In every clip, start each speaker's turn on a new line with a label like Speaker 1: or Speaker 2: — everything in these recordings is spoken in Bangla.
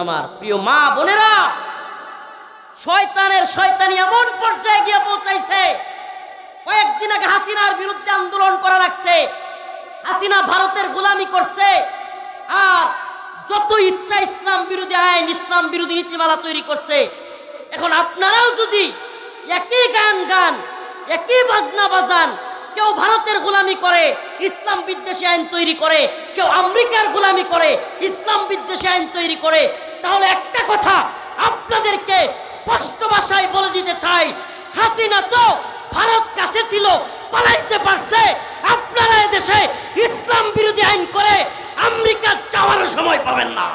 Speaker 1: আমার প্রিয় মা বোনেরা, শয়তানের শয়তানি এমন পর্যায়ে গিয়ে পৌঁছাইছে, কয়েকদিন আগে হাসিনার বিরুদ্ধে আন্দোলন করা লাগছে। হাসিনা ভারতের গোলামি করছে, আর যত ইচ্ছা ইসলাম বিরোধী আইন, ইসলাম বিরোধী নীতিমালা তৈরি করছে। এখন আপনারাও যদি একই গান একই বাজনা বাজান, কেউ ভারতের গোলামি করে ইসলাম বিদ্বেষী আইন তৈরি করে, কেউ আমেরিকার গোলামি করে ইসলাম বিদ্বেষী আইন তৈরি করে, তাহলে একটা কথা আপনাদেরকে স্পষ্ট ভাষায় বলে দিতে চাই, হাসিনা তো ভারত কাছে ছিল, পালাইতে পারছে। আপনারা এদেশে ইসলাম বিরোধী আইন করে আমেরিকা যাওয়ার সময় পাবেন না।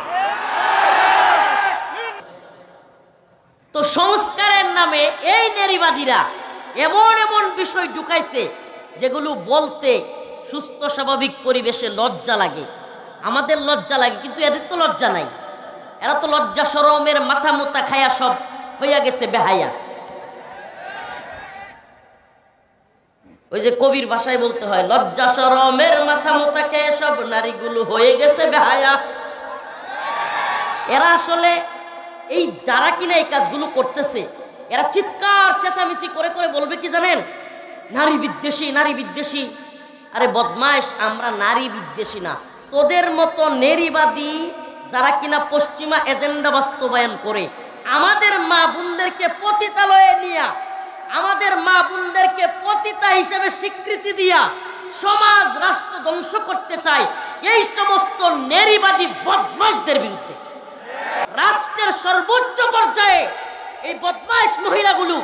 Speaker 1: তো সংস্কারের নামে এই নারীবাদীরা এমন এমন বিষয় ঢুকাইছে যেগুলো বলতে সুস্থ স্বাভাবিক পরিবেশে লজ্জা লাগে, আমাদের লজ্জা লাগে, কিন্তু এদের তো লজ্জা নাই। এরা তো লজ্জা শরমের মাথা মোতা খায়া সব হইয়া গেছে বেহায়া। ওই যে কবির ভাষায় বলতে হয়, লজ্জা শরমের মাথা মোতা খেয়ে সব নারীগুলো হয়ে গেছে বেহায়া। এরা আসলে এই যারা কিনা এই কাজগুলো করতেছে, এরা চিৎকার চেঁচামেচি করে করে বলবে কি জানেন, নারী বিদ্বেষী, নারী বিদ্বেষী। আরে বদমাইশ, আমরা নারী বিদ্বেষী না, তোদের মতো নারীবাদী যারা কিনা পশ্চিমা এজেন্ডা বাস্তবায়ন করে আমাদের মা বোনদেরকে পতিতালয়ে নিয়া, আমাদের মা বোনদেরকে পতিতা হিসেবে স্বীকৃতি দিয়া সমাজ রাষ্ট্র ধ্বংস করতে চায়, এই সমস্ত নারীবাদী বদমাইশদের বিরুদ্ধে রাষ্ট্রের সর্বোচ্চ পর্যায়ে এই বদমাইশ মহিলাগুলো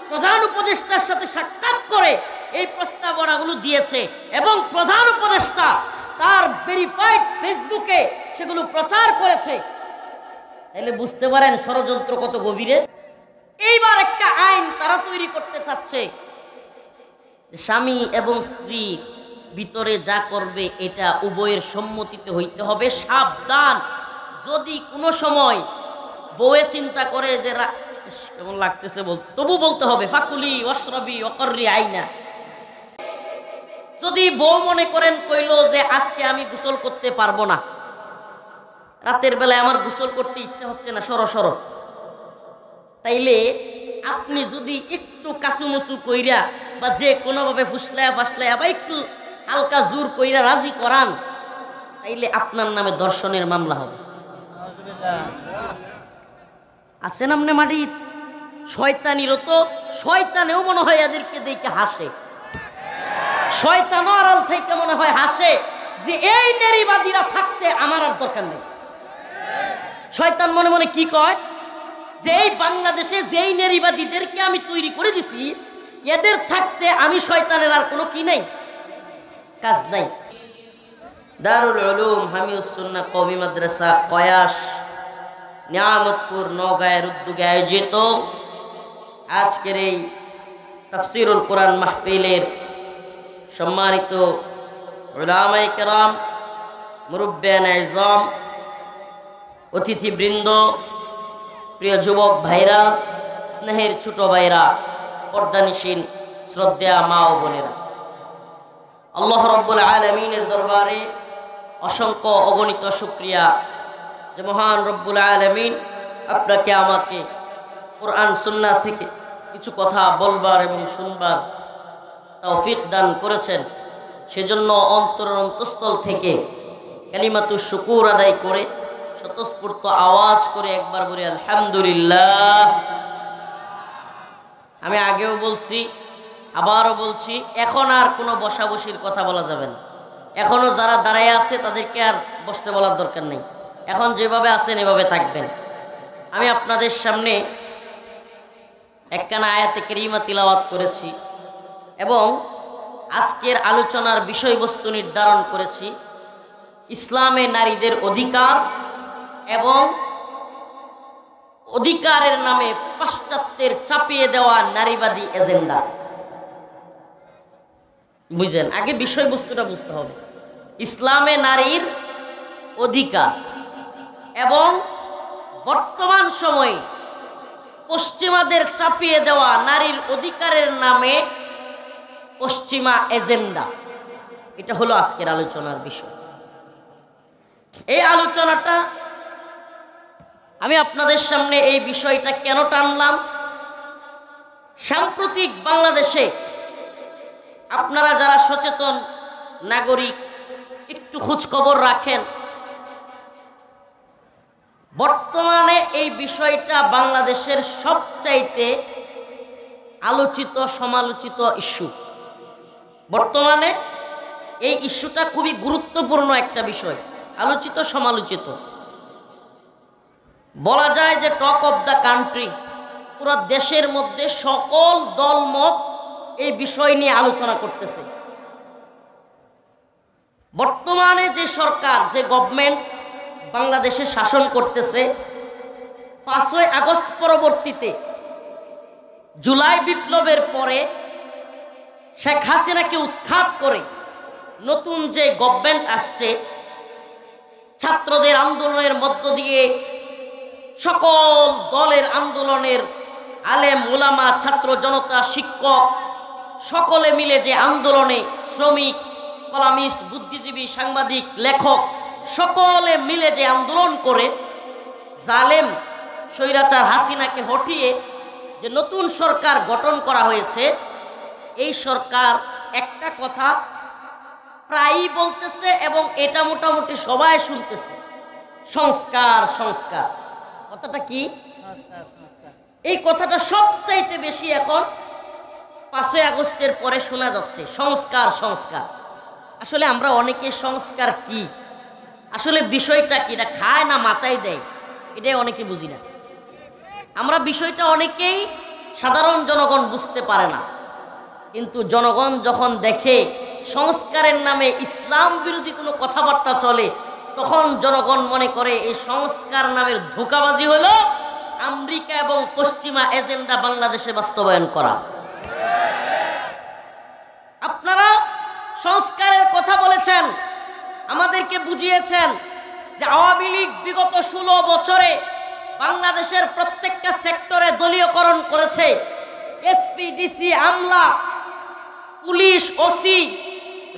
Speaker 1: প্রধান উপদেষ্টার সাথে সাক্ষাৎ করে এই প্রস্তাবনাগুলো দিয়েছে, এবং প্রধান উপদেষ্টা তার ভেরিফাইড ফেসবুকে সেগুলো প্রচার করেছে। তাহলে বুঝতে পারেন ষড়যন্ত্র কত গভীরে। এইবার একটা আইন তারা তৈরি করতে চাচ্ছে, স্বামী এবং স্ত্রী ভিতরে যা করবে এটা উভয়ের সম্মতিতে হইতে হবে। সাবধান, যদি কোনো সময় বউয়ে চিন্তা করে যে কেমন লাগতেছে বলতে, তবু বলতে হবে ফাকুলি অশরবি অকর্রি আইনা। যদি বউ মনে করেন কইলো যে আজকে আমি গোসল করতে পারবো না, রাতের বেলায় আমার গোসল করতে ইচ্ছা হচ্ছে না, সরো সরো, তাইলে আপনি যদি একটু কাসুমুসু কইরা বা যে কোনোভাবে ফুসলায়া ফাসলায়া বা একটু হালকা জোর কইরা রাজি করান, তাইলে আপনার নামে ধর্ষণের মামলা হবে। আছেন আপনি মাটি শয়তানিরও তো, শয়তানেও মনে হয় এদেরকে দেখে হাসে, শয়তানও আড়াল থেকে মনে হয় হাসে যে এই নারীবাদীরা থাকতে আমার আর দরকার নেই। শয়তান মনে মনে কি কয়, যে এই বাংলাদেশে যেই নারীবাদীদেরকে আমি তৈরি করে দিছি, এদের থাকতে আমি শয়তানের আর কোনো কি নাই, কাজ নাই। দারুল উলুম হামিউস সুন্নাহ কওমি মাদ্রাসা কয়াস নিয়ামতপুর নওগাঁয়ের উদ্যোগে আয়োজিত আজকের এই তাফসীরুল কোরআন মাহফিলের সম্মানিত উলামায়ে কেরাম, মুরব্বিয়ানে ইজম, অতিথিবৃন্দ, প্রিয় যুবক ভাইরা, স্নেহের ছোট ভাইরা, পর্দানিশীন শ্রদ্ধা মা ও বোনেরা, আল্লাহ রাব্বুল আলামিনের দরবারে অসংখ্য অগণিত শুকরিয়া যে মহান রব্বুল আলামিন আপনাকে আমাকে কোরআন সুন্নাহ থেকে কিছু কথা বলবার এবং শুনবার তৌফিক দান করেছেন। সেজন্য অন্তরের অন্তঃস্থল থেকে কালিমাতুশ শুকুর আদায় করে স্বতঃস্ফূর্ত আওয়াজ করে একবার বলি আলহামদুলিল্লাহ। আমি আগেও বলছি, আবারও বলছি, এখন আর কোনো বসাবসির কথা বলা যাবে না। এখনো যারা দাঁড়ায় আছে তাদেরকে আর বসতে বলার দরকার নেই, এখন যেভাবে আছেন এভাবে থাকবেন। আমি আপনাদের সামনে একখানা আয়াতে কারিমা তিলাওয়াত করেছি এবং আজকের আলোচনার বিষয়বস্তু নির্ধারণ করেছি ইসলামে নারীদের অধিকার এবং অধিকারের নামে পাশ্চাত্যের চাপিয়ে দেওয়া নারীবাদী এজেন্ডা। বুঝলেন? আগে বিষয়বস্তুটা বুঝতে হবে। ইসলামে নারীর অধিকার এবং বর্তমান সময়ে পশ্চিমাদের চাপিয়ে দেওয়া নারীর অধিকারের নামে পশ্চিমা এজেন্ডা, এটা হলো আজকের আলোচনার বিষয়। এই আলোচনাটা আমি আপনাদের সামনে এই বিষয়টা কেন টানলাম, সাম্প্রতিক বাংলাদেশে আপনারা যারা সচেতন নাগরিক একটু খোঁজ খবর রাখেন, বর্তমানে এই বিষয়টা বাংলাদেশের সবচাইতে আলোচিত সমালোচিত ইস্যু। বর্তমানে এই ইস্যুটা খুবই গুরুত্বপূর্ণ একটা বিষয়, আলোচিত সমালোচিত, বলা যায় যে টক অফ দ্য কান্ট্রি। পুরো দেশের মধ্যে সকল দলমত এই বিষয় নিয়ে আলোচনা করতেছে। বর্তমানে যে সরকার, যে গভর্নমেন্ট বাংলাদেশে শাসন করতেছে, 5ই আগস্ট পরবর্তীতে জুলাই বিপ্লবের পরে শেখ হাসিনাকে উৎখাত করে নতুন যে গভর্নমেন্ট আসছে, ছাত্রদের আন্দোলনের মধ্য দিয়ে সকল দলের আন্দোলনের আলেম ওলামা ছাত্র জনতা শিক্ষক সকলে মিলে যে আন্দোলনে শ্রমিক কলামিস্ট বুদ্ধিজীবী সাংবাদিক লেখক সকলে মিলে যে আন্দোলন করে জালেম স্বৈরাচার হাসিনাকে হটিয়ে যে নতুন সরকার গঠন করা হয়েছে, এই সরকার একটা কথা প্রায়ই বলতেছে এবং এটা মোটামুটি সবাই শুনতেছে, সংস্কার সংস্কার। কথাটা কি? এই কথাটা সবচাইতে বেশি এখন 5ই আগস্টের পরে শোনা যাচ্ছে, সংস্কার সংস্কার। আসলে আমরা অনেকে সংস্কার কি, আসলে বিষয়টা কি, এটা খায় না মাথায় দেয়, এটাই অনেকে বুঝি না। আমরা বিষয়টা অনেকেই সাধারণ জনগণ বুঝতে পারে না, কিন্তু জনগণ যখন দেখে সংস্কারের নামে ইসলাম বিরোধী কোনো কথাবার্তা চলে, তখন জনগণ মনে করে এই সংস্কার নামের ধোঁকাবাজি হলো আমেরিকা এবং পশ্চিমা এজেন্ডা বাংলাদেশে বাস্তবায়ন করা। আপনারা সংস্কারের কথা বলেছেন, আমাদেরকে বুঝিয়েছেন যে আওয়ামী লীগ বিগত 16 বছরে বাংলাদেশের প্রত্যেকটা সেক্টরে দলীয়করণ করেছে। এসপি ডিসি আমলা পুলিশ ওসি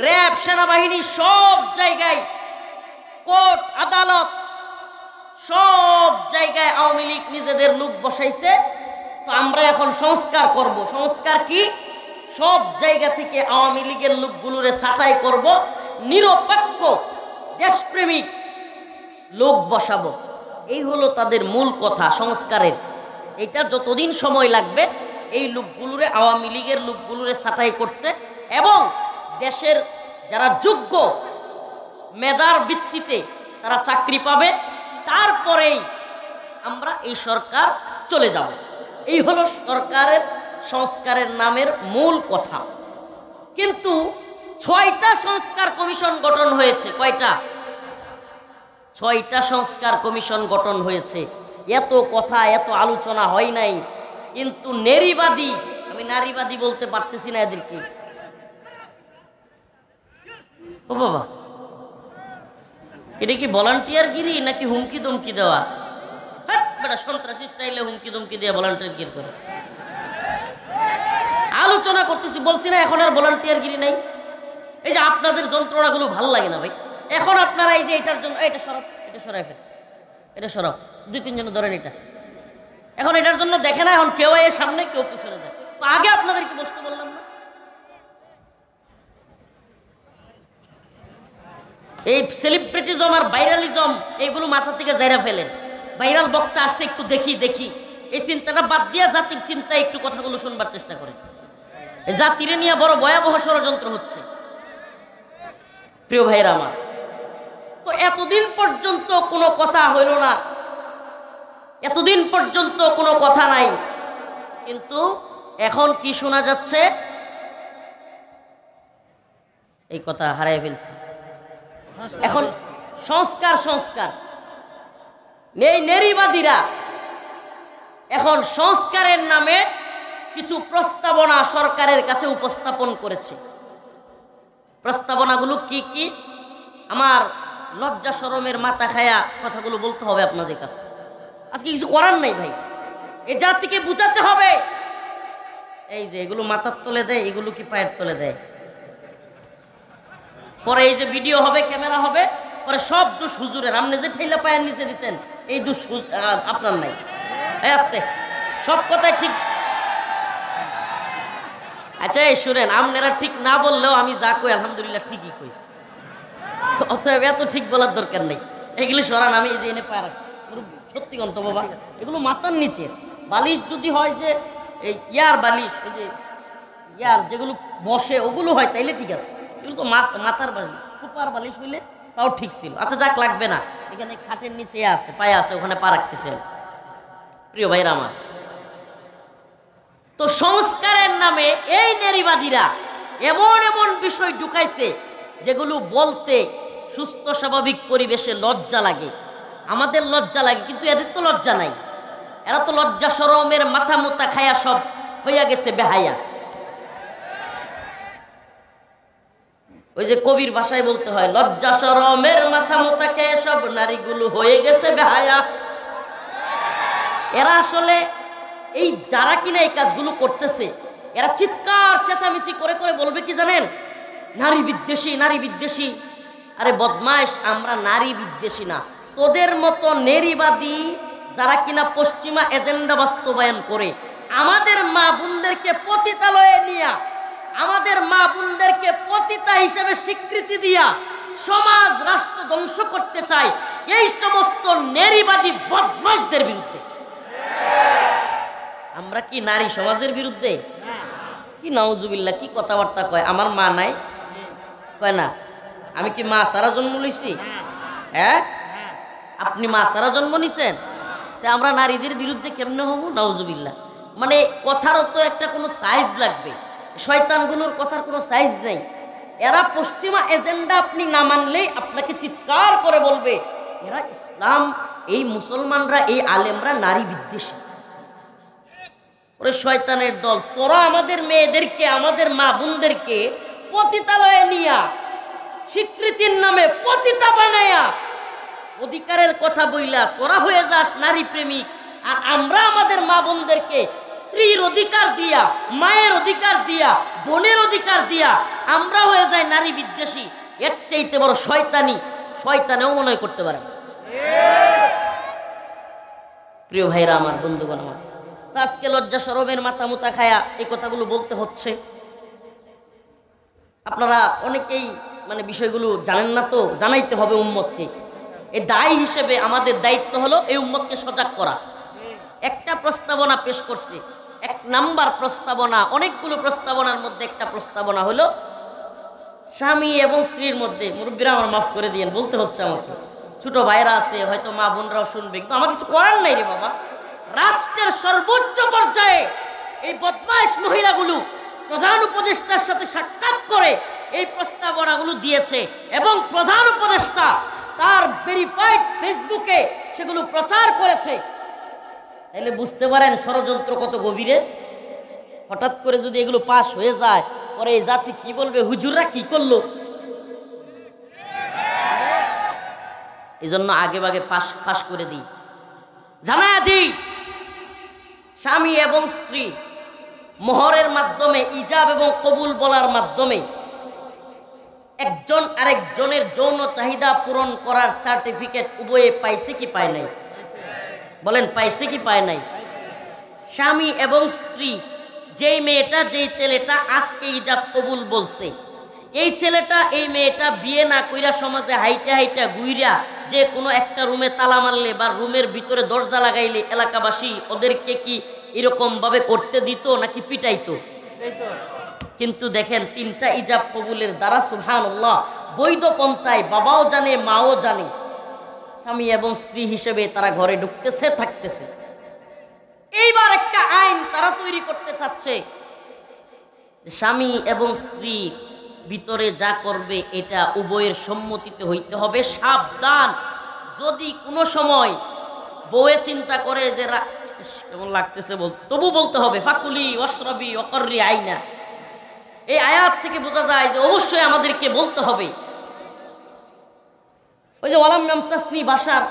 Speaker 1: র্যাব সেনাবাহিনী সব জায়গায়, কোর্ট আদালত সব জায়গায় আওয়ামী লীগ নিজেদের লোক বসাইছে। তো আমরা এখন সংস্কার করব। সংস্কার কি? সব জায়গা থেকে আওয়ামী লীগের লোকগুলোরে ছাঁটাই করব, নিরপেক্ষ দেশপ্রেমিক লোক বসাবো। এই হলো তাদের মূল কথা সংস্কারের। এটা যতদিন সময় লাগবে এই লোকগুলোরে, আওয়ামী লীগের লোকগুলোরে ছাঁটাই করতে, এবং দেশের যারা যোগ্য মেধার ভিত্তিতে তারা চাকরি পাবে, তারপরেই আমরা এই সরকার চলে যাব। এই হলো সরকারের সংস্কারের নামের মূল কথা। কিন্তু 6টা সংস্কার কমিশন গঠন হয়েছে। কয়টা? 6টা সংস্কার কমিশন গঠন হয়েছে। এত কথা এত আলোচনা হয় নাই, কিন্তু নারীবাদী, আমি নারীবাদী বলতে পারতেছি না এদেরকে। ও বাবা, এটা কি ভলান্টিয়ারগিরি নাকি হুমকি ধমকি দেওয়া? হ্যাঁ বেটা, সন্ত্রাসী স্টাইলে হুমকি ধমকি দিয়ে ভলান্টিয়ারগিরি করে আলোচনা করতেছি। বলছি না এখন আর ভলান্টিয়ারগিরি নাই। এই যে আপনাদের যন্ত্রণাগুলো ভাল লাগে না ভাই। এখন আপনারা এই যে এটার জন্য এটা সরাব, এটা সরাই ফেল, এটা সরাব, 2-3 জন ধরেন এটা। এখন এটার জন্য দেখে না, এখন কেউ এর সামনে কেউ পিছনে যায়। তো আগে আপনাদেরকে বসতে বললাম না? এই সেলিব্রিটিজম আর ভাইরালিজম এইগুলো মাথা থেকে জায়রা ফেলেন। ভাইরাল বক্তা আসছে, একটু দেখি দেখি, এই চিন্তাটা বাদ দিয়া জাতির চিন্তায় একটু কথাগুলো শুনবার চেষ্টা করেন। জাতিরে নিয়ে বড় ভয়াবহ ষড়যন্ত্র হচ্ছে প্রিয় ভাইরা আমার। তো এতদিন পর্যন্ত কোনো কথা হইল না, এতদিন পর্যন্ত কোনো কথা নাই, কিন্তু এখন কি শোনা যাচ্ছে? এই কথা হারাই ফেলছি। এখন সংস্কার সংস্কার, এই নারীবাদীরা এখন সংস্কারের নামে কিছু প্রস্তাবনা সরকারের কাছে উপস্থাপন করেছে। প্রস্তাবনাগুলো কি কি? আমার লজ্জা শরমের মাথা খায়া কথাগুলো বলতে হবে আপনাদের কাছে। আজকে কিছু করার নাই ভাই, এ জাতিকে বুঝাতে হবে। এই যে এগুলো মাথার তলে দেয়, এগুলো কি পায়ের তলে দেয়? পরে এই যে ভিডিও হবে, ক্যামেরা হবে, পরে সব দোষ হুজুরের। আপনি যে ঠেলা পায়ের নিচে দিচ্ছেন এই দোষ আপনার নাই। এই আস্তে, সব কথাই ঠিক। আচ্ছা এই শুনেন, আপনারা ঠিক না বললেও আমি যা কই আলহামদুলিল্লাহ ঠিকই কই, অতএব এত ঠিক বলার দরকার নেই। এগুলো সরান, আমি এই যে এনে পায়ে রাখছি, সত্যি গন্ত বাবা, এগুলো মাথার নিচে বালিশ যদি হয় যে এই ইয়ার বালিশ, এই যে ইয়ার যেগুলো বসে ওগুলো হয় তাইলে ঠিক আছে, এগুলো তো মাথার বালিশ, সুপার বালিশ হইলে তাও ঠিক ছিল। আচ্ছা যাক, লাগবে না, এখানে খাটের নিচে আছে, পায়ে আছে, ওখানে পা রাখতেছে। প্রিয় ভাইরা আমার, তো সংস্কারের নামে এই নারীবাদীরা এমন এমন বিষয় ঢুকাইছে যেগুলো বলতে সুস্থ স্বাভাবিক পরিবেশে লজ্জা লাগে, আমাদের লজ্জা লাগে, কিন্তু এদের তো লজ্জা নাই। এরা তো লজ্জা শরমের মাথা মোতা খায়া সব হইয়া গেছে বেহায়া। ওই যে কবির ভাষায় বলতে হয়, লজ্জা শরমের মাথা মোতা খেয়ে সব নারীগুলো হয়ে গেছে বেহায়া। এরা আসলে এই যারা কিনা এই কাজগুলো করতেছে, এরা চিৎকার চেঁচামেচি করে করে বলবে কি জানেন, নারী বিদ্বেষী, নারী বিদ্বেষী। আরে বদমাইশ, আমরা নারী বিদ্বেষী না, তোদের মতো নারীবাদী যারা কিনা পশ্চিমা এজেন্ডা বাস্তবায়ন করে আমাদের মা বোনদেরকে পতিতালয়ে নিয়া, আমাদের মা বোনদেরকে পতিতা হিসেবে স্বীকৃতি দিয়া সমাজ রাষ্ট্র ধ্বংস করতে চায়, এই সমস্ত নারীবাদী বদমাইশদের বিরুদ্ধে। আমরা কি নারী সমাজের বিরুদ্ধে? কি নাউজুবিল্লাহ, কি কথাবার্তা কয়। আমার মা নাই কয় না, আমি কি মা সারা জন্ম লইছি? হ্যাঁ, আপনি মা সারা জন্ম নিছেন, তা আমরা নারীদের বিরুদ্ধে কেমনে হবো? নাউজুবিল্লাহ। মানে কথারও তো একটা কোনো সাইজ লাগবে, শয়তানগুলোর কথার কোনো সাইজ নেই। এরা পশ্চিমা এজেন্ডা আপনি না মানলেই আপনাকে চিৎকার করে বলবে এরা ইসলাম, এই মুসলমানরা, এই আলেমরা নারী বিদ্বেষী। ওরে শয়তানের দল, তোরা আমাদের মেয়েদেরকে, আমাদের মা বোনদেরকে পতিতালয়ে নিয়া, স্বীকৃতির নামে পতিতা বানায়া, অধিকারের কথা বইলা তোরা হয়ে যাস নারী প্রেমিক, আর আমরা আমাদের মা বোনদেরকে স্ত্রীর অধিকার দিয়া, মায়ের অধিকার দিয়া, বোনের অধিকার দিয়া আমরা হয়ে যাই নারী বিদ্বেষী। এর চাইতে বড় শয়তানি শয়তানেও মনে করতে পারে। প্রিয় ভাইরা আমার, বন্ধুগণ আমার, আজকে লজ্জা শরমের মাথা মুতা খায়া এই কথাগুলো বলতে হচ্ছে। আপনারা অনেকেই মানে বিষয়গুলো জানেন না, তো জানাইতে হবে উম্মতকে। এই দায় হিসেবে আমাদের দায়িত্ব হলো এই উম্মতকে সজাগ করা। একটা প্রস্তাবনা পেশ করছে, 1 নাম্বার প্রস্তাবনা, অনেকগুলো প্রস্তাবনার মধ্যে একটা প্রস্তাবনা হলো স্বামী এবং স্ত্রীর মধ্যে, মুরব্বীরা আমার মাফ করে দিয়েন, বলতে হচ্ছে আমাকে, ছোট ভাইরা আছে হয়তো, মা বোনরাও শুনবে, কিন্তু আমার কিছু করার নাই রে বাবা। রাষ্ট্রের সর্বোচ্চ পর্যায়ে এই বদমাইশ মহিলাগুলো প্রধান উপদেষ্টার সাথে সাক্ষাৎ করে এই প্রস্তাবনাগুলো দিয়েছে, এবং প্রধান উপদেষ্টা তার ভেরিফাইড ফেসবুকে সেগুলো প্রচার করেছে। তাহলে বুঝতে পারেন ষড়যন্ত্র কত গভীরে। হঠাৎ করে যদি এগুলো পাশ হয়ে যায়, পরে এই জাতি কি বলবে, হুজুররা কি করলো? এই জন্য আগে ভাগে ফাঁস করে দিই, জানায়া দিই, স্বামী এবং স্ত্রী মোহরের মাধ্যমে, ইজাব এবং কবুল বলার মাধ্যমে একজন আরেকজনের যৌন চাহিদা পূরণ করার সার্টিফিকেট উভয়ে পাইছে কি পায় নাই? বলেন, পাইছে কি পায় নাই? স্বামী এবং স্ত্রী, যেই মেয়েটা যেই ছেলেটা আজকে ইজাব কবুল বলছে, এই ছেলেটা এই মেয়েটা বিয়ে না কইরা সমাজে হাইটা হাইটা ঘুইরা যে কোনো একটা রুমে তালা মারলে বা রুমের ভিতরে দরজা লাগাইলে এলাকাবাসী ওদেরকে কি এরকম ভাবে করতে দিত নাকি পিটাইতো? কিন্তু দেখেন 3টা ইজাব কবুলের দ্বারা সুবহানাল্লাহ বৈধ পন্থায় বাবাও জানে, মাও জানে, স্বামী এবং স্ত্রী হিসেবে তারা ঘরে ঢুকতেছে, থাকতেছে। এইবার একটা আইন তারা তৈরি করতে চাচ্ছে, স্বামী এবং স্ত্রী ভিতরে যা করবে এটা উভয়ের সম্মতিতে হইতে হবে। সাবধান, যদি কোনো সময় বউয়ে চিন্তা করে যে কেমন লাগতেছে বলতে, তবু বলতে হবে ফাকুলি ওয়াশরাবি ওয়াকররি আইনা। এই আয়াত থেকে বোঝা যায় যে অবশ্যই আমাদেরকে বলতে হবে। ওই যে ওয়ালাম ইয়ামসাসনি বাশার,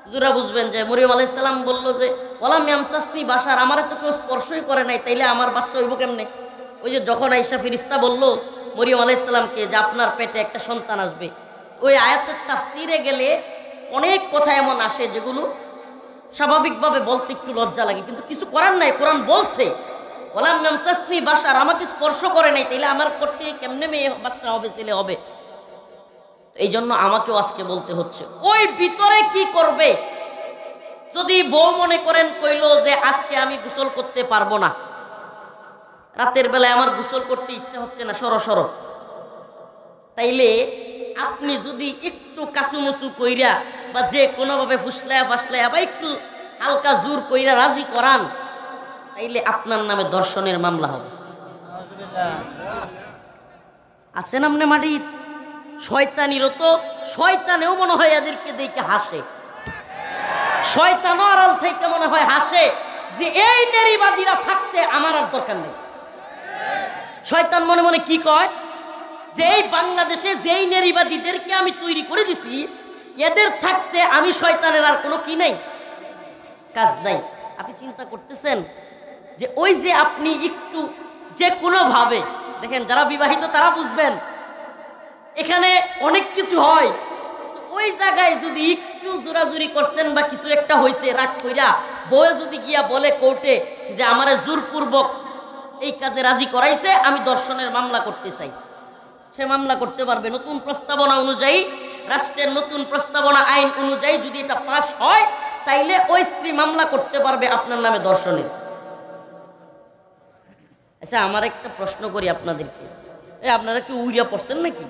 Speaker 1: হুজুরা বুঝবেন যে মরিয়ম আলাইহিস সালাম বলল যে ওয়ালাম ইয়ামসাসনি বাশার, আমারে তো কেউ স্পর্শই করে নাই, তাইলে আমার বাচ্চা হইব কেমনে? ওই যে যখন আয়েশা ফেরেশতা বলল মরিয়ম আলাইহিস সালামকে যে আপনার পেটে একটা সন্তান আসবে, ওই আয়াতের তাফসিরে গেলে অনেক কথা এমন আসে যেগুলো স্বাভাবিকভাবে বলতে একটু লজ্জা লাগে, কিন্তু কিছু করার নাই। কোরআন বলছে ওয়ালাম ইয়ামসাসনি বাশার, আমাকে স্পর্শ করে নাই, তাইলে আমার করতে কেমনে মেয়ে বাচ্চা হবে, ছেলে হবে? এই জন্য আমাকেও আজকে বলতে হচ্ছে। ওই ভিতরে কি করবে? যদি বউ মনে করেন কইলো যে আজকে আমি গোসল করতে পারবো না, রাতের বেলায় আমার গোসল করতে ইচ্ছা হচ্ছে না, সরো সরো, তাইলে আপনি যদি একটু কাসুমুসু কইরা বা যে কোনোভাবে ফুসলায়া ফাসলায়া বা একটু হালকা জোর কইরা রাজি করান, তাইলে আপনার নামে ধর্ষণের মামলা হবে। আছেন আপনি মাটি শয়তানিরও তো, শয়তানেও মনে হয় এদেরকে দেখে হাসে, শয়তানও আড়াল থেকে মনে হয় হাসে যে এই নারীবাদীরা থাকতে আমার আর দরকার নেই। শয়তান মনে মনে কি কয় যে এই বাংলাদেশে যেই নারীবাদীদেরকে আমি তৈরি করে দিছি, এদের থাকতে আমি শয়তানের আর কোনো কি নাই, কাজ নাই। আপনি চিন্তা করতেছেন যে ওই যে আপনি একটু যে কোনো ভাবে দেখেন, যারা বিবাহিত তারা বুঝবেন, এখানে অনেক কিছু হয়, ওই জায়গায় যদি একটু জোরাজুরি করছেন বা কিছু একটা হয়েছে, রাগ কইরা বউয়ে যদি গিয়া বলে কোর্টে যে আমারে জোরপূর্বক এই কাজে রাজি করাইছে, আমি ধর্ষণের মামলা করতে চাই, সে মামলা করতে পারবে। নতুন প্রস্তাবনা অনুযায়ী, রাষ্ট্রের নতুন প্রস্তাবনা আইন অনুযায়ী যদি এটা পাস হয়, তাইলে ওই স্ত্রী মামলা করতে পারবে আপনার নামে ধর্ষণের। আচ্ছা, আমার একটা প্রশ্ন করি আপনাদেরকে, আপনারা কি উড়িয়া পড়ছেন নাকি?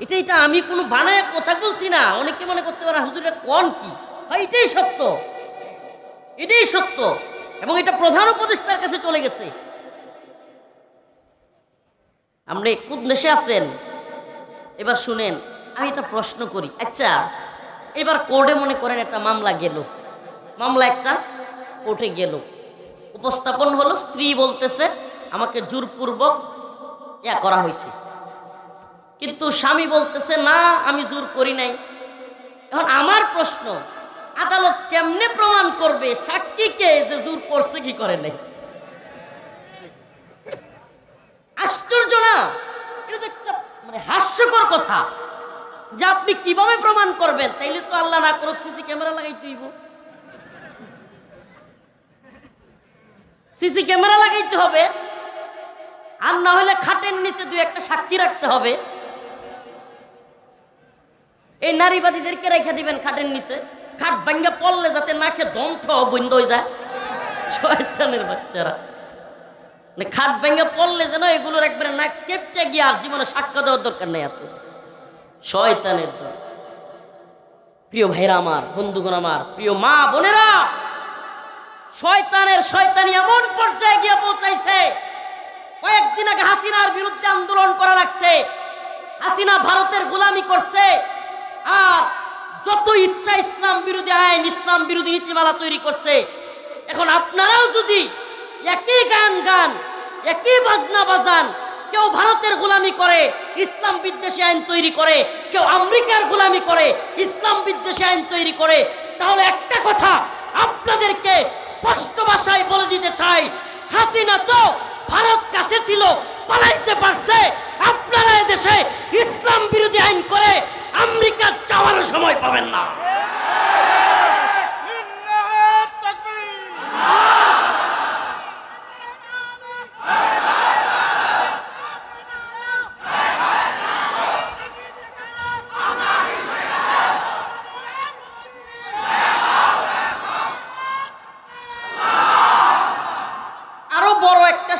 Speaker 1: এটা আমি কোনো বানায় কথা বলছি না। অনেকে মনে করতে পারে হুজুর কোন কি হয়, এটাই সত্য, এটাই সত্য, এবং এটা প্রধান উপদেষ্টার কাছে চলে গেছে। আপনি কোন দেশে আছেন? এবার শুনেন, আমি একটা প্রশ্ন করি। আচ্ছা, এবার কোর্টে মনে করেন একটা মামলা গেল, মামলা একটা কোর্টে গেল, উপস্থাপন হলো, স্ত্রী বলতেছে আমাকে জোরপূর্বক ইয়া করা হয়েছে, কিন্তু স্বামী বলতেছে না আমি জোর করি নাই। এখন আমার প্রশ্ন, আদালত কেমনে প্রমাণ করবে সাক্ষীকে যে জোর করছে কি করে নাই? আশ্চর্য না? এটা তো একটা মানে হাস্যকর কথা যে আপনি কিভাবে প্রমাণ করবেন? তাইলে তো আল্লাহ না করুক সিসি ক্যামেরা লাগাইতে হইব, সিসি ক্যামেরা লাগাইতে হবে, আর না হলে খাটের নিচে দুই একটা সাক্ষী রাখতে হবে। এই নারীবাদীদেরকে রেখে দিবেন খাটের নিচে, খাট ভাঙ্গা পড়লে যাতে নাকে দন্ত বন্ধ হয়ে যায়। শয়তানের বাচ্চারা, খাট ভেঙে পড়লে যেন এগুলোর একবারে নাক সেপটে গিয়ে আর জীবনে সাক্ষ্য দেওয়ার দরকার নেই। এত শয়তানের দল। প্রিয় ভাইরা আমার, বন্ধুগণ আমার, প্রিয় মা বোনেরা, শয়তানের শয়তানি এমন পর্যায়ে গিয়ে পৌঁছাইছে, কয়েকদিন আগে হাসিনার বিরুদ্ধে আন্দোলন করা লাগছে। হাসিনা ভারতের গোলামি করছে, আর যত ইচ্ছা ইসলাম বিরোধী আইন, ইসলাম বিরোধী নীতিমালা তৈরি করছে। এখন আপনারাও যদি একই গান গান, একই বাজনা বাজান, কেউ ভারতের গোলামি করে ইসলাম বিদ্বেষী আইন তৈরি করে, কেউ আমেরিকার গোলামি করে ইসলাম বিদ্বেষী আইন তৈরি করে, তাহলে একটা কথা আপনাদেরকে স্পষ্ট ভাষায় বলে দিতে চাই, হাসিনা তো ভারত কাছে ছিল, পালাইতে পারছে। আপনারা এদেশে ইসলাম বিরোধী আইন করে আমেরিকা যাওয়ার সময় পাবেন না।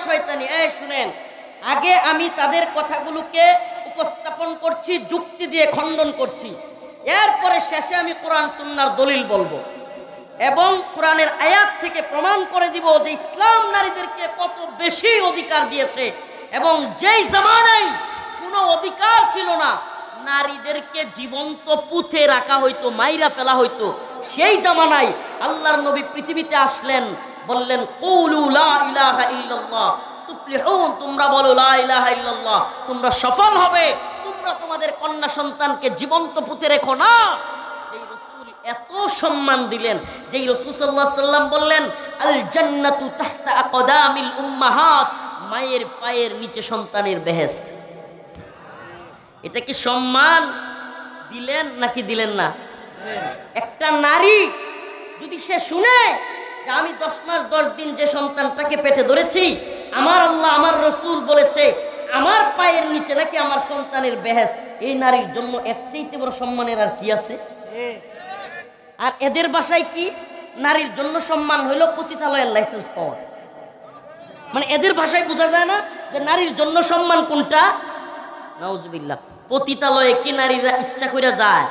Speaker 1: শয়তানি। শুনেন, আগে আমি তাদের কথাগুলোকে উপস্থাপন করছি, যুক্তি দিয়ে খণ্ডন করছি, এরপরে শেষে আমি কোরআন সুন্নাহর দলিল বলবো এবং কোরআনের আয়াত থেকে প্রমাণ করে দিব যে ইসলাম নারীদেরকে কত বেশি অধিকার দিয়েছে, এবং যেই জামানায় কোনো অধিকার ছিল না, নারীদেরকে জীবন্ত পুঁতে রাখা হইতো, মাইরা ফেলা হইতো, সেই জামানায় আল্লাহর নবী পৃথিবীতে আসলেন, বললেন কুলু লা ইলাহা ইল্লাল্লাহ তুফলিহুন, তোমরা বলো লা ইলাহা ইল্লাল্লাহ, তোমরা সফল হবে। তোমরা তোমাদের কন্যা সন্তানকে জীবন্ত পুঁতে রেখো না। যেই রাসূল এত সম্মান দিলেন, যেই রাসূল সাল্লাল্লাহু আলাইহি সাল্লাম বললেন আল জান্নাতু তাহতা আকদামিল উম্মাহাত, মায়ের পায়ের নিচে সন্তানের বেহেশত। এটা কি সম্মান দিলেন নাকি দিলেন না? একটা নারী যদি সে শুনে যে আমি 10 মাস 10 দিন যে সন্তানটাকে পেটে ধরেছি, আমার আল্লাহ আমার রসুল বলেছে আমার পায়ের নিচে নাকি আমার সন্তানের বেহেশত, এই নারীর জন্য এর চাইতে বড় সম্মানের আর কি আছে? আর এদের ভাষায় কি নারীর জন্য সম্মান হইল পতিতালয়ের লাইসেন্স পাওয়া। মানে এদের ভাষায় বোঝা যায় না যে নারীর জন্য সম্মান কোনটা? নাউজুবিল্লাহ। পতিতালয়ে কি নারীরা ইচ্ছা করে যায়?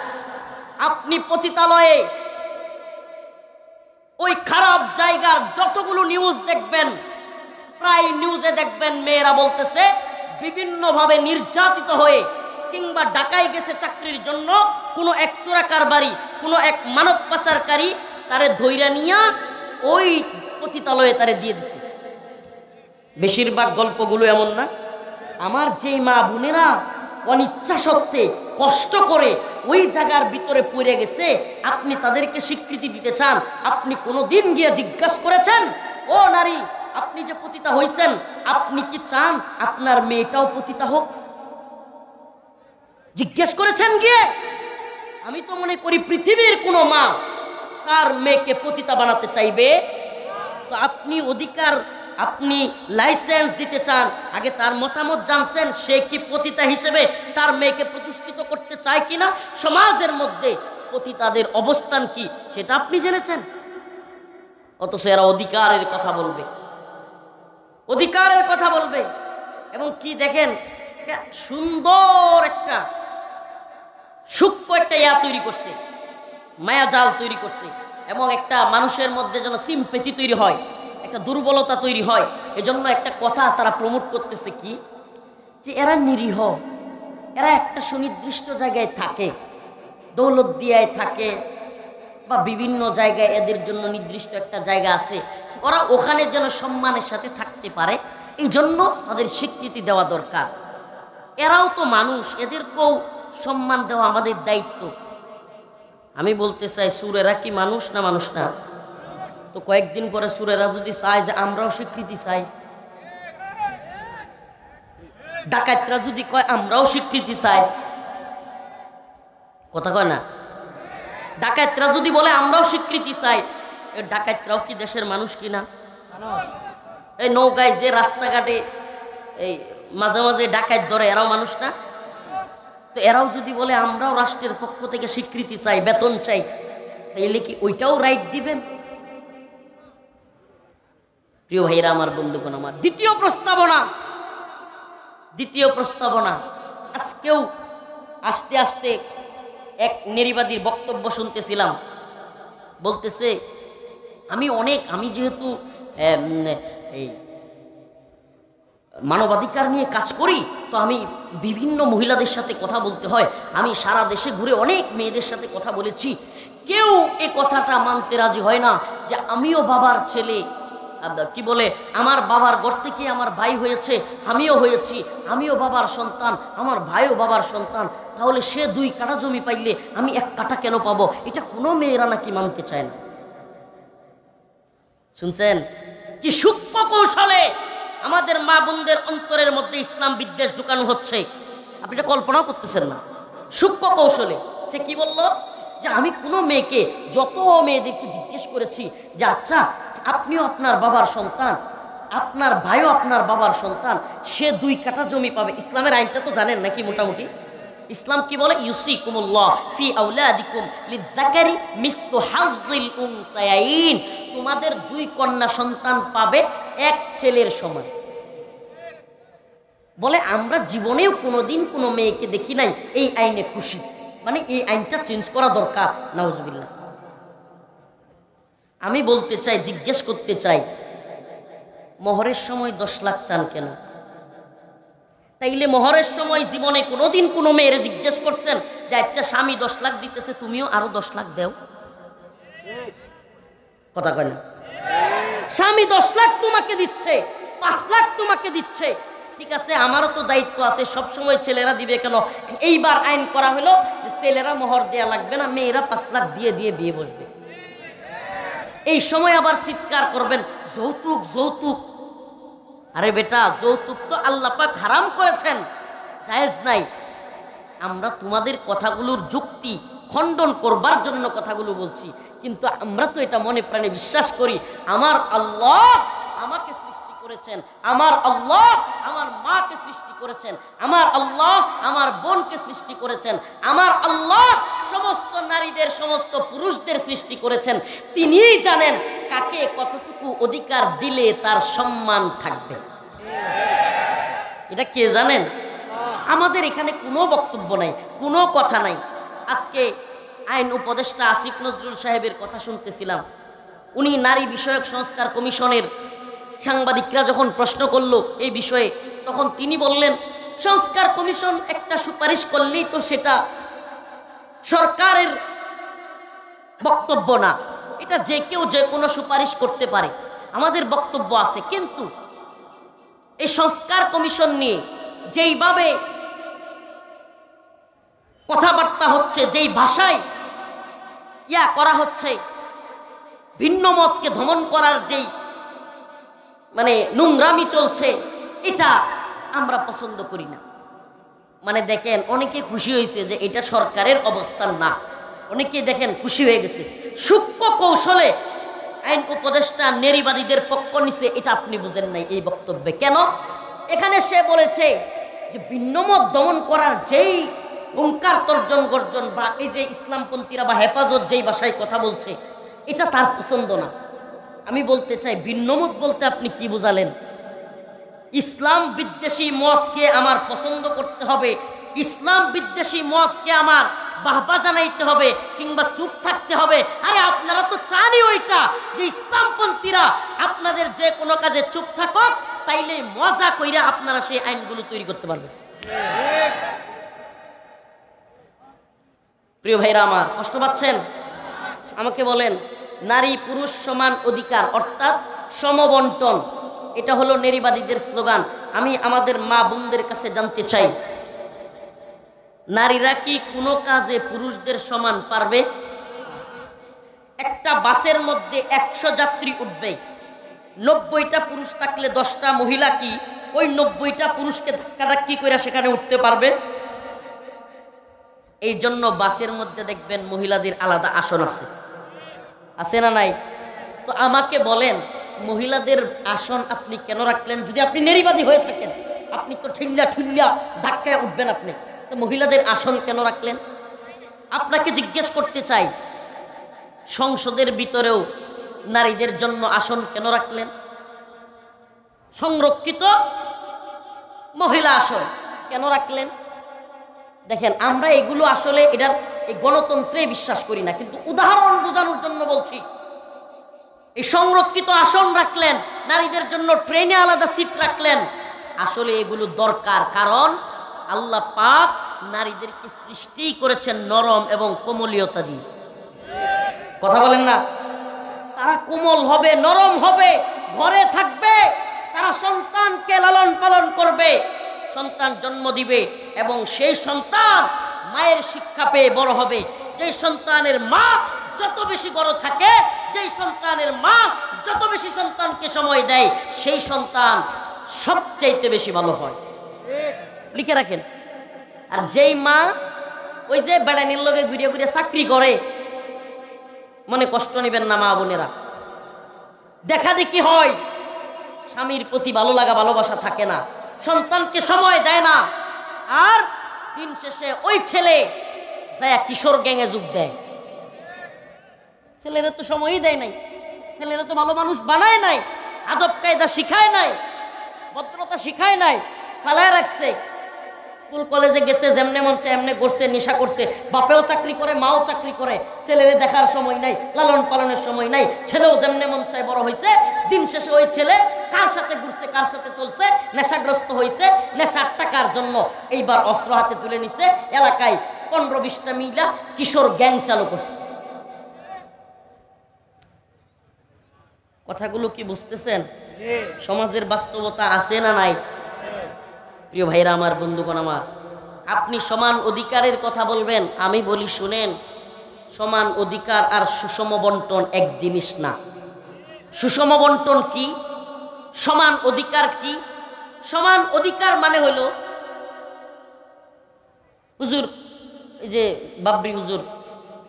Speaker 1: আপনি পতিতালয়ে ওই খারাপ জায়গার যতগুলো নিউজ দেখবেন, প্রায় নিউজে দেখবেন মেয়েরা বলতেছে বিভিন্নভাবে নির্যাতিত হয়ে কিংবা ঢাকায় গেছে চাকরির জন্য, কোনো এক চোরা কারবারি, কোনো এক মানব পাচারকারী তারে ধইরা নিয়া ওই পতিতালয়ে তারে দিয়ে দিছে। বেশিরভাগ গল্পগুলো এমন না? আমার যেই মা বোনেরা অনিচ্ছা সত্ত্বে কষ্ট করে ওই জায়গার ভিতরে পড়ে গেছে, আপনি তাদেরকে স্বীকৃতি দিতে চান? আপনি কোনোদিন গিয়ে জিজ্ঞাসা করেছেন, ও নারী আপনি যে পতিতা হইছেন, আপনি কি চান আপনার মেয়েটাও পতিতা হোক? জিজ্ঞেস করেছেন গিয়ে? আমি তো মনে করি পৃথিবীর কোনো মা তার মেয়েকে পতিতা বানাতে চাইবে। তো আপনি অধিকার, আপনি লাইসেন্স দিতে চান, আগে তার মতামত জানছেন সে কি পতিতা হিসেবে তার মেয়েকে প্রতিষ্ঠিত করতে চায় কিনা, সমাজের মধ্যে পতিতাদের অবস্থান কি সেটা আপনি জেনেছেন? অথচ এরা অধিকারের কথা বলবে, অধিকারের কথা বলবে। এবং কি দেখেন, সুন্দর একটা সূক্ষ্ম একটা ইয়া তৈরি করছে, মায়াজাল তৈরি করছে, এবং একটা মানুষের মধ্যে যেন সিম্পেথি তৈরি হয়, একটা দুর্বলতা তৈরি হয়। এজন্য একটা কথা তারা প্রমোট করতেছে কি, যে এরা নিরীহ, এরা একটা সুনির্দিষ্ট জায়গায় থাকে, দৌলতদিয়ায় থাকে বা বিভিন্ন জায়গায় এদের জন্য নির্দিষ্ট একটা জায়গা আছে, ওরা ওখানে যেন সম্মানের সাথে থাকতে পারে, এই জন্য তাদের স্বীকৃতি দেওয়া দরকার। এরাও তো মানুষ, এদেরকেও সম্মান দেওয়া আমাদের দায়িত্ব। আমি বলতে চাই, সুরেরা কি মানুষ না মানুষ না? তো কয়েকদিন পরে সুরেরা যদি চায় যে আমরাও স্বীকৃতি চাই, ডাকাতরা যদি কয় আমরাও স্বীকৃতি চাই, কথা কয় না? ডাকাতরা যদি বলে আমরাও স্বীকৃতি চাই, ডাকাতরাও কি দেশের মানুষ কিনা? এই নৌকায় যে রাস্তাঘাটে এই মাঝে মাঝে ডাকাত ধরে, এরাও মানুষ না? তো এরাও যদি বলে আমরাও রাষ্ট্রের পক্ষ থেকে স্বীকৃতি চাই, বেতন চাই, তাইলে কি ওইটাও রাইট দিবেন? প্রিয় ভাইরা আমার, বন্ধুগণ আমার, দ্বিতীয় প্রস্তাবনা আজকেও আস্তে আস্তে এক নারীবাদীর বক্তব্য শুনতেছিলাম। বলতেছে আমি যেহেতু এই মানবাধিকার নিয়ে কাজ করি, তো আমি বিভিন্ন মহিলাদের সাথে কথা বলতে হয়, আমি সারা দেশে ঘুরে অনেক মেয়েদের সাথে কথা বলেছি, কেউ এ কথাটা মানতে রাজি হয় না যে আমিও বাবার ছেলে, কি বলে, আমার বাবার ঘর থেকে আমার ভাই হয়েছে, আমিও হয়েছি, আমিও বাবার সন্তান, আমার ভাইও বাবার সন্তান, তাহলে সে 2 কাঠা জমি পাইলে আমি 1 কাঠা কেন পাবো? এটা কোনো মেয়েরা নাকি মানতে চায় না। শুনছেন কি সূক্ষ্ম কৌশলে আমাদের মা বোনদের অন্তরের মধ্যে ইসলাম বিদ্বেষ ঢুকানো হচ্ছে? আপনি এটা কল্পনাও করতেছেন না। সূক্ষ্ম কৌশলে সে কি বলল, যে আমি কোনো মেয়েকে, যত মেয়েদেরকে জিজ্ঞেস করেছি যে আচ্ছা আপনিও আপনার বাবার সন্তান, আপনার ভাইও আপনার বাবার সন্তান, সে 2 কাঠা জমি পাবে। ইসলামের আইনটা তো জানেন নাকি মোটামুটি? ইসলাম কি বলে? ইউসিকুমুল্লাহ ফি আওলাদিকুম লিযাকারি মিসলু হাযযিল উনসায়াইন, তোমাদের 2 কন্যা সন্তান পাবে 1 ছেলের সমান। বলে আমরা জীবনেও কোনোদিন কোনো মেয়েকে দেখি নাই এই আইনে খুশি, মানে এই আইনটা চেঞ্জ করা দরকার। নাউজুবিল্লাহ। আমি বলতে চাই, জিজ্ঞেস করতে চাই, মোহরের সময় 10 লাখ চান কেন? তাইলে মোহরের সময় জীবনে কোনোদিন কোনো মেয়েরে জিজ্ঞেস করছেন যে আচ্ছা স্বামী 10 লাখ দিতেছে, তুমিও আরো 10 লাখ দেও? কথা কয় না? স্বামী 10 লাখ তোমাকে দিচ্ছে, 5 লাখ তোমাকে দিচ্ছে, ঠিক আছে, আমারও তো দায়িত্ব আছে, সব সময় ছেলেরা দিবে কেন? এইবার আইন করা হলো যে ছেলেরা মোহর দেয়া লাগবে না, মেয়েরা 5 লাখ দিয়ে দিয়ে বিয়ে বসবে। এই সময় আবার চিৎকার করবেন যৌতুক যৌতুক। আরে বেটা, যৌতুক তো আল্লাহ পাক হারাম করেছেন, জায়েজ নাই। আমরা তোমাদের কথাগুলোর যুক্তি খণ্ডন করবার জন্য কথাগুলো বলছি, কিন্তু আমরা তো এটা মনে প্রাণে বিশ্বাস করি আমার আল্লাহ আমাকে সৃষ্টি করেছেন, আমার আল্লাহ আমার মাকে সৃষ্টি করেছেন, আমার আল্লাহ আমার বোনকে সৃষ্টি করেছেন, আমার আল্লাহ সমস্ত নারীদের সমস্ত পুরুষদের সৃষ্টি করেছেন। তিনিই জানেন কাকে কতটুকু অধিকার দিলে তার সম্মান থাকবে। এটা কে জানেন? আমাদের এখানে কোনো বক্তব্য নাই, কোনো কথা নাই। আজকে আইন উপদেষ্টা আসিফ নজরুল সাহেবের কথা শুনতেছিলাম। উনি নারী বিষয়ক সংস্কার কমিশনের সাংবাদিকরা যখন প্রশ্ন করলো এই বিষয়ে, তখন তিনি বললেন সংস্কার কমিশন একটা সুপারিশ করলেই তো সেটা সরকারের বক্তব্য না, এটা যে কেউ যে কোনো সুপারিশ করতে পারে। আমাদের বক্তব্য আছে, কিন্তু এই সংস্কার কমিশন নিয়ে যেইভাবে কথাবার্তা হচ্ছে, যেই ভাষায় করা হচ্ছে, ভিন্ন মতকে দমন করার যেই নোংরামি চলছে, এটা আমরা পছন্দ করি না। দেখেন অনেকে খুশি হয়েছে যে এটা সরকারের অবস্থান না, অনেকে দেখেন খুশি হয়ে গেছে। সূক্ষ্ম কৌশলে আইন উপদেষ্টা নারীবাদীদের পক্ষ নিছে, এটা আপনি বুঝেন নাই এই বক্তব্যে। কেন? এখানে সে বলেছে যে ভিন্নমত দমন করার যেই হুঙ্কার তর্জন গর্জন বা এই যে ইসলামপন্থীরা বা হেফাজত যেই ভাষায় কথা বলছে, এটা তার পছন্দ না। আমি বলতে চাই ভিন্নমত বলতে আপনি কি বুঝালেন? ইসলাম বিদ্বেষী মতকে আমার পছন্দ করতে হবে, ইসলাম বিদ্বেষী মতকে আমার বাহবা জানাইতে হবে কিংবা চুপ থাকতে হবে? আরে আপনারা তো চানই ওইটা, যে ইসলামপন্থীরা আপনাদের যে কোনো কাজে চুপ থাকুক, তাইলে মজা কইরা আপনারা সেই আইনগুলো তৈরি করতে পারবেন। প্রিয় ভাইরা আমার, কষ্ট পাচ্ছেন? আমাকে বলেন, নারী পুরুষ সমান অধিকার অর্থাৎ সমবন্টন, এটা হলো নারীবাদীদের স্লোগান। আমি আমাদের মা বোনদের কাছে জানতে চাই, নারীরা কি কোনো কাজে পুরুষদের সমান পারবে? একটা বাসের মধ্যে 100 যাত্রী উঠবে, 90টা পুরুষ থাকলে 10টা মহিলা কি ওই 90টা পুরুষকে ধাক্কাধাক্কি করে সেখানে উঠতে পারবে? এই জন্য বাসের মধ্যে দেখবেন মহিলাদের আলাদা আসন আছে, আছে না নাই? তো আমাকে বলেন, মহিলাদের আসন আপনি কেন রাখলেন? যদি আপনি নারীবাদী হয়ে থাকেন, আপনি তো ঠেল্লা ঠুল্লা ধাক্কায় উঠবেন, আপনি তো মহিলাদের আসন কেন রাখলেন? আপনাকে জিজ্ঞেস করতে চাই, সংসদের ভিতরেও নারীদের জন্য আসন কেন রাখলেন? সংরক্ষিত মহিলা আসন কেন রাখলেন? দেখেন, আমরা এগুলো আসলে এটার এই গণতন্ত্রে বিশ্বাস করি না, কিন্তু উদাহরণ বোঝানোর জন্য বলছি। এই সংরক্ষিত আসন রাখলেন, নারীদের জন্য ট্রেনে আলাদা সিট রাখলেন, আসলে এগুলো দরকার। কারণ আল্লাহ পাক নারীদেরকে সৃষ্টি করেছেন নরম এবং কোমলীয়তা দিয়ে। কথা বলেন না? তারা কোমল হবে, নরম হবে, ঘরে থাকবে, তারা সন্তানকে লালন পালন করবে, সন্তান জন্ম দিবে এবং সেই সন্তান মায়ের শিক্ষা পেয়ে বড় হবে। যেই সন্তানের মা যত বেশি বড় থাকে, যেই সন্তানের মা যত বেশি সন্তানকে সময় দেয়, সেই সন্তান সবচাইতে বেশি ভালো হয়। লিখে রাখেন। আর যেই মা ওই যে বেড়ানির লগে ঘুরে ঘুরে চাকরি করে, মনে কষ্ট নেবেন না মা বোনেরা, দেখা দেখি হয়, স্বামীর প্রতি ভালো লাগা ভালোবাসা থাকে না, সন্তানকে সময় দেয় না, আর দিন শেষে ওই ছেলে যায় কিশোর গ্যাংয়ে যোগ দেয়। ছেলেরা তো সময়ই দেয় নাই, ছেলেরা তো ভালো মানুষ বানায় নাই, আদব কায়দা শিখায় নাই, ভদ্রতা শিখায় নাই, ফেলায় রাখছে। স্কুল কলেজে গেছে, যেমনে মন চায় এমনি করছে, নেশা করছে, বাপেও চাকরি করে, মাও চাকরি করে, ছেলেরে দেখার সময় নাই, লালন পালনের সময় নাই, ছেলেও যেমনে মন চায় বড় হয়েছে। দিন শেষে ওই ছেলে কার সাথে ঘুরছে, কার সাথে চলছে, নেশাগ্রস্ত হয়েছে, নেশার টাকার জন্য এইবার অস্ত্র হাতে তুলে নিছে, এলাকায় 15-20টা মিলা কিশোর গ্যাং চালু করছে। কথাগুলো কি বুঝতেছেন? সমাজের বাস্তবতা আছে না নাই? প্রিয় ভাইরা আমার, বন্ধুগণ আমার, আপনি সমান অধিকারের কথা বলবেন, আমি বলি শুনেন, সমান অধিকার আর সুষম বন্টন এক জিনিস না। সুষম বন্টন কি? সমান অধিকার কি? সমান অধিকার মানে হলো, হুজুর এই যে বাবরি হুজুর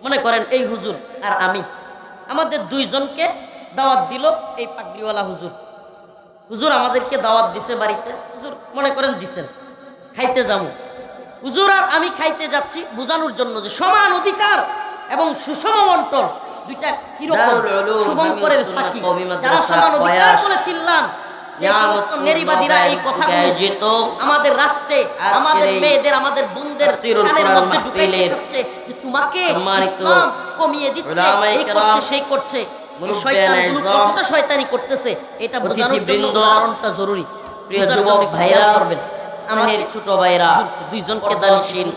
Speaker 1: মনে করেন এই হুজুর আর আমি, আমাদের দুইজনকে দাওয়াত দিল এই পাগড়িওয়ালা হুজুর। হুজুর আমাদেরকে দাওয়াত দিছে বাড়িতে, হুজুর মনে করেন দিছেন, খাইতে যাবো। হুজুর আর আমি খাইতে যাচ্ছি বোঝানোর জন্য যে সমান অধিকার এবং সুষম বন্টন দুইটা কিরকম। শুভঙ্করের ফাঁকি যারা সমান অধিকার বলে চিল্লান, যে সমস্ত নারীবাদীরা এই কথাগুলো যেত আমাদের রাষ্ট্রে আমাদের মেয়েদের আমাদের বোনদের কানের মধ্যে ঢুকাইতে চাচ্ছে যে তোমাকে ইসলাম কমিয়ে দিচ্ছে, এই করছে সেই করছে। এই শয়তানগুলো কতটা শয়তানি করতেছে এটা বোঝানোর জন্য উদাহরণটা জরুরি। প্রিয় যুবক ভাইরা, স্নেহের ছোট ভাইরা, দুইজনকে দানশীল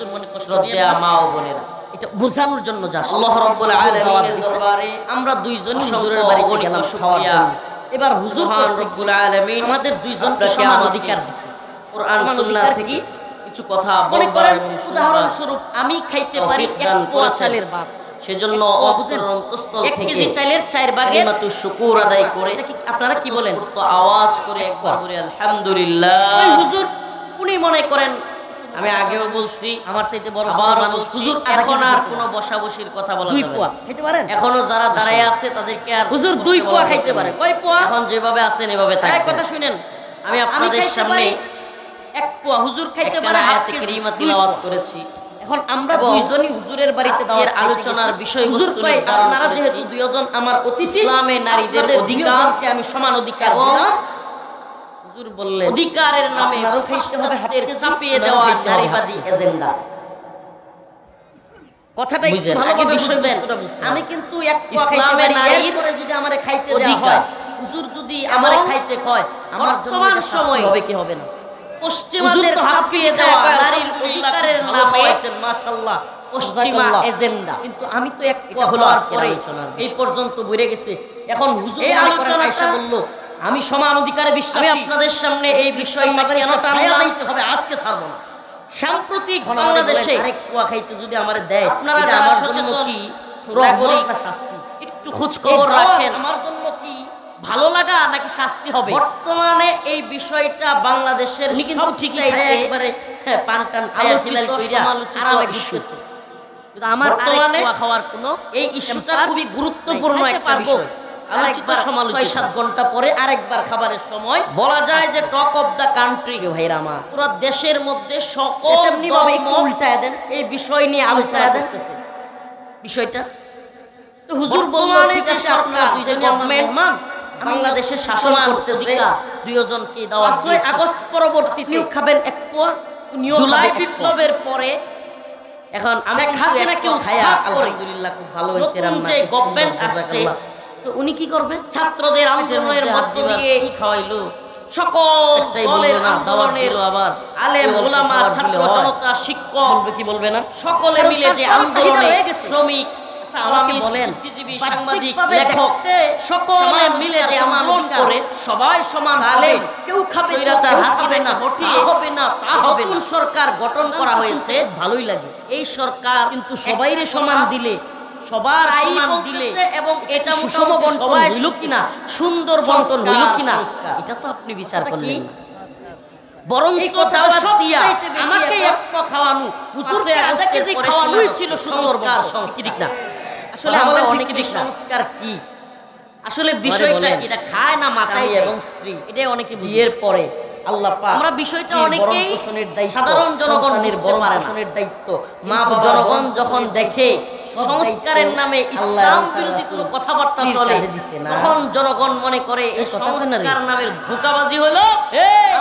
Speaker 1: শ্রদ্ধেয়া মা ও বোনেরা, এটা বোঝানোর জন্য যা আল্লাহ রাব্বুল আলামিনের দরবারে আমরা দুইজন হুজুরের বাড়িতে গেলাম খাওয়ার জন্য। এবার হুজুর রব্বুল আলামিন আমাদের দুইজনকে সমান অধিকার দিয়েছে। কোরআন সুন্নাহ থেকে কিছু কথা বলবার, উদাহরণ স্বরূপ আমি খাইতে পারি এক পোয়া চালের ভাত, সেজন্য অন্তরের অন্তঃস্থল থেকে 1 কেজি চালের 4 ভাগের কালিমাতুশ শুকুর আদায় করে আপনারা কি বলেন তো আওয়াজ করে একবার বলি আলহামদুলিল্লাহ। ওই হুজুর উনি মনে করেন, আমি আগেও বলছি আমার চাইতে বড় হুজুর, এখন আর কোনো বসাবসির কথা বলা যাবে না। 2 পোয়া খাইতে পারেন, এখনো যারা দাঁড়ায় আছে তাদেরকে আর হুজুর 2 পোয়া খাইতে পারে। কয় পোয়া? এখন যেভাবে আছেন এভাবে থাকেন। এই কথা শুনেন, আমি আপনাদের সামনে 1 পোয়া হুজুর খাইতে পারে আয়াতে কারিমা তিলাওয়াত করেছি। এখন আমরা দুইজনই হুজুরের বাড়িতে দাওয়াত আলোচনার বিষয়বস্তু নির্ধারণ করেছি। আপনারা যেহেতু দুইজন আমার অতিথি, ইসলামে নারীদের অধিকারকে আমি সমান অধিকার দিলাম। হুজুর বললেন অধিকারের নামে হাতের চাপিয়ে দেওয়া নারীবাদী এজেন্ডা। কথাটা একটু ভালোভাবে বুঝবেন। আমি কিন্তু ইসলামে নারীর যদি আমারে খাইতে দেওয়া হয়, হুজুর যদি আমারে খাইতে কয়, আমার বর্তমান সময় হবে কি হবে না, পশ্চিমাদের চাপিয়ে দেওয়া নারীর অধিকারের নামে মাশাআল্লাহ পশ্চিমা এজেন্ডা। কিন্তু আমি তো একটা হলো আজকের আলোচনা এই পর্যন্ত বইরে গেছে। এখন হুজুর এই আলোচনা এসে বলল আমি সমান অধিকারে বিশ্বাসী, আমি আপনাদের সামনে এই বিষয়টা কেন টানিয়ে যাইতে হবে আজকে ছাড়বো না। সাম্প্রতিক বাংলাদেশে আরেক পোয়া খাইতে যদি আমারে দেয়, আপনারা যারা সচেতন কি রহমত না শাস্তি, একটু খোঁজ খবর রাখেন। আমার জন্য কি ভালো লাগা নাকি শাস্তি হবে? বর্তমানে এই বিষয়টা বাংলাদেশের সব ঠিকই একবারে পান টান খায়া ফিলাল কইরা আরামে ঘুরতেছে। কিন্তু আমার বর্তমানে খাওয়ার কোনো এই ইস্যুটা খুবই গুরুত্বপূর্ণ একটা বিষয়। আলোচিত সমালোচিত 6-7 ঘন্টা পরে আরেকবার খাবারের সময় বলা যায় যে টক অফ দা কান্ট্রি ভাইরা আমার, পুরো দেশের মধ্যে সকল এমনি ভাবে একটু উল্টায় দেন এই বিষয় নিয়ে আলোচনা করতেছে বিষয়টা। তো হুজুর বললেন ঠিক আছে আপনারা দুইজন গভর্নমেন্ট বাংলাদেশের শাসন করতেছে, দুইজনকে দাওয়াত দিয়েছে। 5 আগস্ট পরবর্তীতে খাবেন 1 পোয়া, জুলাই বিপ্লবের পরে এখন শেখ হাসিনা কেউ খায়া আলহামদুলিল্লাহ খুব ভালো হইছে রান্না, যে গভর্নমেন্ট আসছে তো উনি কি করবে? ছাত্রদের আন্দোলনের মধ্য দিয়ে কি খাওয়াইলো, সকল দলের আন্দোলনের আবার আলেম ওলামা ছাত্র জনতা শিক্ষক বলবে কি বলবে না, সকলে মিলে যে আন্দোলনে শ্রমিক বুদ্ধিজীবী সাংবাদিক লেখক সকলে মিলে যে আন্দোলন করে সবাই সমান হবে, কেউ খাবে হাসবে না, হবে না তা হবে না। সরকার গঠন করা হয়েছে, ভালোই লাগে। এই সরকার কিন্তু সবাইরে সমান দিলে, সবার সমান দিলে এবং এটা সুষম বন্টন হইল কিনা, সুন্দর বন্টন হইল কিনা, এটা তো আপনি বিচার করলেন না। বরং এই কথা সব চাইতে বেশি আমাকে এক পা খাওয়ানো, হুজুরকে আধা কেজি খাওয়ানোই ছিল সংস্কার, সংস্কৃতি না। আসলে আমরা অনেকে সংস্কার কি, আসলে বিষয়টা কি, এটা খায় না মাথায় এবং স্ত্রী, এটা অনেকে বিয়ের পরে আল্লাহ পাক আমরা বিষয়টা অনেকেই সাধারণ জনগণের বড় পোষণের দায়িত্ব মা বাবা জনগণ যখন দেখে সংস্কারের নামে ইসলাম বিরোধী কোনো কথাবার্তা চলে, তখন জনগণ মনে করে এই সংস্কার নামের ধোঁকাবাজি হলো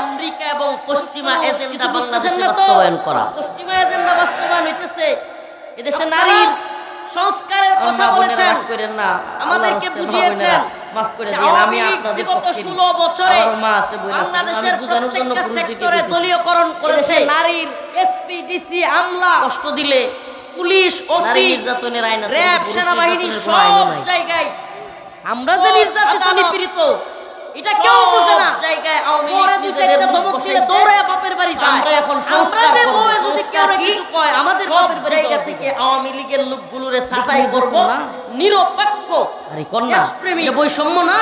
Speaker 1: আমেরিকা এবং পশ্চিমা এজেন্ডা বাংলাদেশে বাস্তবায়ন করা। পশ্চিমা এজেন্ডা বাস্তবায়ন হইতেছে, এদেশে নারীর সংস্কারের কথা বলেছেন, না আমাদেরকে বুঝিয়েছেন, মাফ করে দিন। আমি আপনাদের গত 16 বছরে বাংলাদেশের প্রত্যেকটা সেক্টরে দলীয়করণ করেছে। নারীর এসপি ডিসি আমলা কষ্ট দিলে, পুলিশ ওসি নির্যাতনের আইন আছে, র‍্যাব সেনাবাহিনী সব জায়গায় আমরা যে নির্যাতিত নিপীড়িত এটা কেউ বুঝে না। জায়গায় আওয়ামী লীগ দুইটা ধমক দিলে দৌড়ায় বাপের বাড়ি যায়। আমরা এখন সংস্কার করব, যদি কেউ কিছু কয় আমাদের বাপের জায়গা থেকে আওয়ামী লীগের লোকগুলোরে ছাঁটাই করব, নিরপেক্ষ আরে কন্যা প্রেমী বৈষম্য না,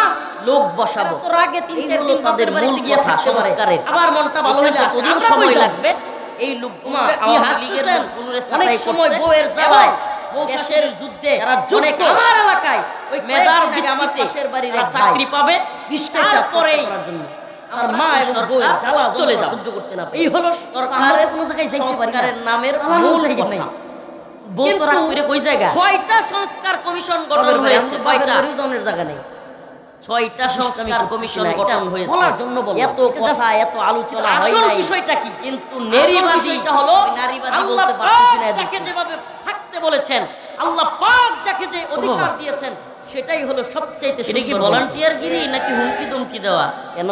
Speaker 1: লোক বসাবো। তোর আগে 3-4 দিন তাদের মূল গিয়ে সংস্কারের আবার মনটা ভালো হইলে কতদিন সময় লাগবে। এই লোকগুলো আওয়ামী লীগের লোকগুলোরে ছাঁটাই করতে, অনেক সময় বউয়ের জ্বালায় দেশের যুদ্ধে অনেক আমার এলাকায় ওই মেধার ভিত্তিতে পাশের বাড়ির চাকরি পাবে 20 পয়সা পরেই আমার মা এবং বউ জ্বালা চলে যাবে সহ্য করতে না পারে। এই হলো সরকারের কোন জায়গায় সংস্কারের নামের মূল কথা। বউ তোরা কইরে কই জায়গা 6টা সংস্কার কমিশন গঠন হয়েছে, 6টা রিজনের জায়গা নেই। 6টা সংস্কার কমিশন গঠন হয়েছে বলার জন্য বল, এত কথা এত আলোচনা হয় না। আসল বিষয়টা কি? কিন্তু নারীবাদীটা হলো নারীবাদী বলতে পারতেছি না। যাকে যেভাবে থাকতে বলেছেন, আল্লাহ পাক যাকে যে অধিকার দিয়েছেন, সেটাই হলো সবচেয়ে সুন্দর। এটা কি ভলান্টিয়ারগিরি নাকি হুমকি ধমকি দেওয়া? কেন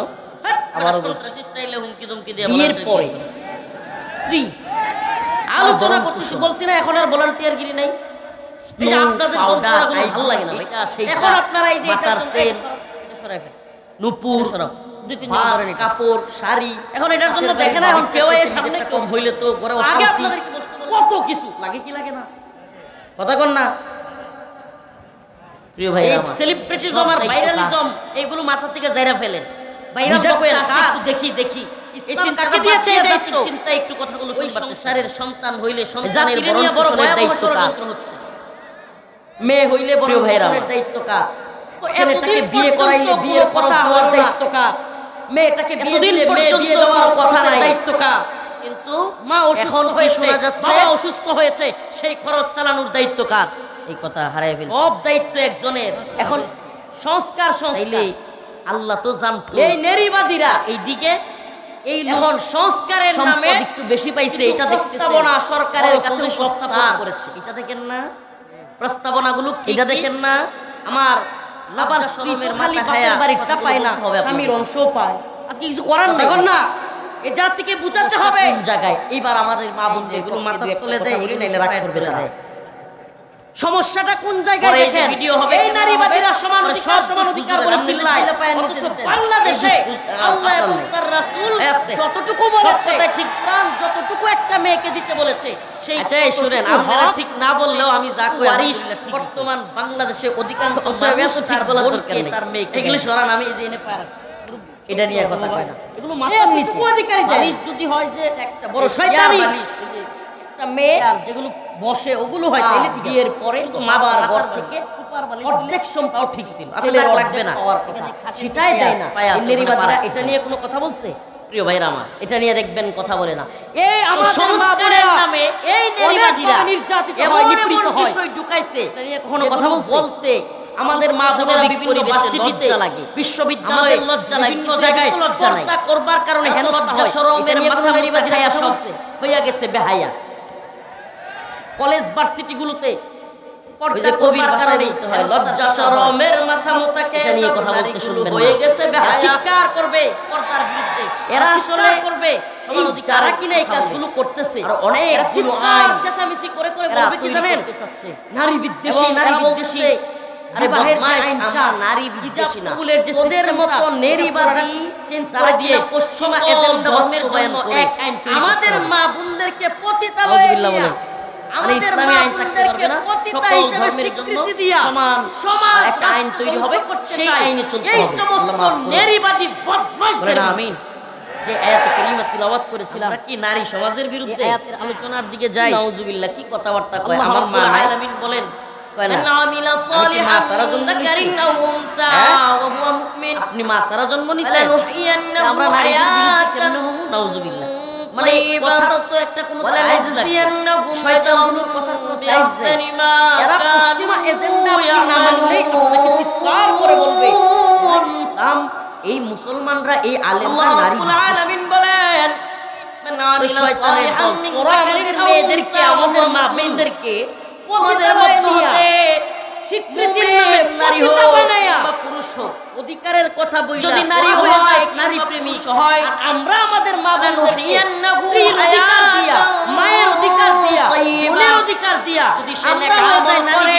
Speaker 1: আবার সন্ত্রাসী স্টাইলে হুমকি ধমকি দেওয়া? বিয়ের পরে স্ত্রী আলোচনা করতেছি, বলছি না এখন আর ভলান্টিয়ারগিরি নাই। এই যে আপনাদের যন্ত্রণাগুলো ভালো লাগে না এটা সেই এখন আপনারা এই যে এটা সরাই ফেলেন নুপুর কাপড় শাড়ি এখন এটার জন্য দেখেন এখন কেউ এর সামনে কম হইলে তো ঘরে আগে আপনাদের কি কত কিছু লাগে কি লাগে না কথা কন না প্রিয় ভাই। এই সেলিব্রিটিজম আর ভাইরালিজম এইগুলো মাথা থেকে জায়রা ফেলেন। ভাইরাল করেন দেখি দেখি ইসলাম কাকে দিয়েছে এই দায়িত্ব? চিন্তা একটু কথাগুলো শুনবেন। সংসারের সন্তান হইলে সন্তানের ভরণ পোষণের দায়িত্ব কার? মেয়ে হইলে বড় ভাইয়ের দায়িত্ব কার? ছেলেটাকে বিয়ে করাইলে বিয়ে কথা হওয়ার দায়িত্ব কার? মেয়েটাকে বিয়ে দিলে মেয়ে বিয়ে দেওয়ার কথা নাই, দায়িত্ব কার? কিন্তু মা অসুস্থ হয়েছে, বাবা অসুস্থ হয়েছে, সেই খরচ চালানোর দায়িত্ব কার? এই কথা হারায় ফেলছে। সব দায়িত্ব একজনের। এখন সংস্কার সংস্কার আল্লাহ তো জানতো। এই নারীবাদীরা এইদিকে এই এখন সংস্কারের নামে একটু বেশি পাইছে, এটা প্রস্তাবনা সরকারের কাছে উপস্থাপন করেছে। এটা দেখেন না প্রস্তাবনাগুলো, এটা দেখেন না আমার লাভার শরমের মাথা খায়া বাড়িটা পায় না, স্বামীর অংশও পায়। আজকে কিছু করার নাই না, এই জাতিকে বুঝাতে হবে কোন জায়গায়। এইবার আমাদের মা বোনদের এগুলো মাথা তুলে দেয়, এগুলো নাইলে রাগ করবে তারা। সমস্যাটা কোন জায়গায় দেখেন ভিডিও হবে। এই নারীবাদীরা সমান অধিকার সমান অধিকার বলে চিল্লায়, অথচ বাংলাদেশে আল্লাহ এবং তার রাসূল যতটুকু বলেছে ঠিক তার যতটুকু একটা মেয়েকে দিতে বলেছে সেই। আচ্ছা শুনেন, আপনারা ঠিক না বললেও আমি যা কই বর্তমান বাংলাদেশে অধিকাংশ মানুষ তার বলা দরকার নেই, তার মেয়েকে এগুলো সরান। আমি এই যে এনে পায় এটা নিয়ে কথা কয় না, এগুলো মাথার নিচে অধিকারী বালিশ যদি হয় যে একটা বড় শয়তানি বালিশ মেয়ে আর যেগুলো বসে ওগুলো হয়, তাইলে ঠিক। বিয়ের পরে তো মা বাবার ঘর থেকে অর্ধেক সম্পদ ঠিক ছিল, ছেলের লাগবে না সেটাই দেয় না। নারীবাদীরা এটা নিয়ে কোনো কথা বলছে? প্রিয় ভাইরা আমার, এটা নিয়ে দেখবেন কথা বলে না। এই সংস্কারের নামে এই নারীবাদীরা নির্যাতিত হয়, নিপীড়িত হয়, বিষয় ঢুকাইছে, এটা নিয়ে কখনো কথা বলতে আমাদের মা বোনেরা বিভিন্ন ভার্সিটিতে লাগে, বিশ্ববিদ্যালয়ে লজ্জা লাগে, বিভিন্ন জায়গায় লজ্জা নাই করবার কারণে হেন লজ্জা শরমের মাথা নারীবাদীরা সব হইয়া গেছে বেহায়া। কলেজ ভার্সিটি গুলোতে পর্দা করবার কারণে লজ্জা শরমের মাথা মোতাকে এটা নিয়ে কথা বলতে শুনবেন হয়ে গেছে বেহায়া, চিৎকার করবে পর্দার বিরুদ্ধে, এরা আসলে করবে সমান অধিকার। যারা কিনা এই কাজগুলো করতেছে আর অনেক চিৎকার চেঁচামেচি করে করে বলবে কি জানেন, নারী বিদ্বেষী, নারী বিদ্বেষী। আরে বদমাইশ, আমরা নারী বিদ্বেষী না, ওদের মতো নারীবাদী চিন্তা দিয়ে পশ্চিমা এজেন্ডা বাস্তবায়ন করে আমাদের মা বোনদেরকে পতিতালয়ে নিয়ে আমাদের মা বোনদেরকে পতিতা হিসেবে স্বীকৃতি দিয়া সমাজ একটা আইন তৈরি হবে, সেই আইনে চলতে হবে। এই সমস্ত নারীবাদী বদমাইশদের আমিন যে আয়াতে কারিমা তিলাওয়াত করেছিলাম, আমরা কি নারী সমাজের বিরুদ্ধে আয়াতের আলোচনার দিকে যাই? নাউজুবিল্লাহ, কি কথাবার্তা কয় আমার মা আলামিন বলেন, আপনি মা সারা জন্ম নিছেন, আমরা নাউজুবিল্লাহ মানে কথার তো একটা কোন সাইজ নাই, শয়তানগুলোর কথার কোন সাইজ নাই। এরা পশ্চিমা এজেন্ডা না মানলে আপনাকে চিৎকার করে বলবে ইসলাম, এই মুসলমানরা এই আলেমরা নারী আলামিন বলেন শয়তানের দল, তোরা আমাদের মেয়েদেরকে আমাদের মা বোনদেরকে ওদের মধ্যে স্বীকৃতির নামে নারী হোক বা পুরুষ হোক অধিকারের কথা বলি, যদি নারী হয় নারী প্রেমী হয়, আমরা আমাদের মা অধিকার দিয়া মায়ের অধিকার দিয়া বোনের অধিকার দিয়া যদি সে নেক আমল করে